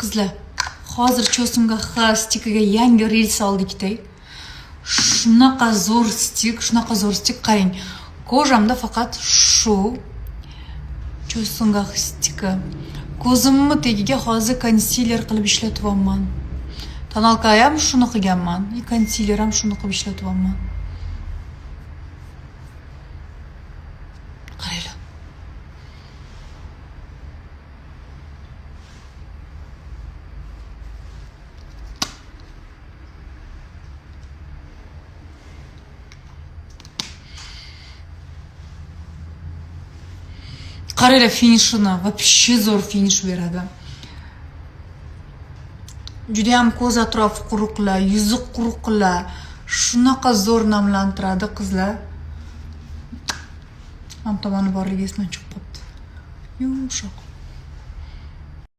Qizlar, hozir cho'simga stikaga yangi rels oldik-da. Shunaqa zo'r stik, qarang. Kojamda faqat shu cho'simga stika. Ko'zimni tagiga hozir konsiler qilib ishlatyapman. Tonalka ham shuni qilganman, konsiler ham shuni qilib ishlatyapman. Qaranglar. Qaranglar finishini, вообще zo'r finish beradi. Juda ham ko'z atrofi quruqlar, yuzi quruqlar, shunaqa zo'r namlantiradi qizlar. Ham tomoni borligi esdan chiqib qopti. Yumshoq.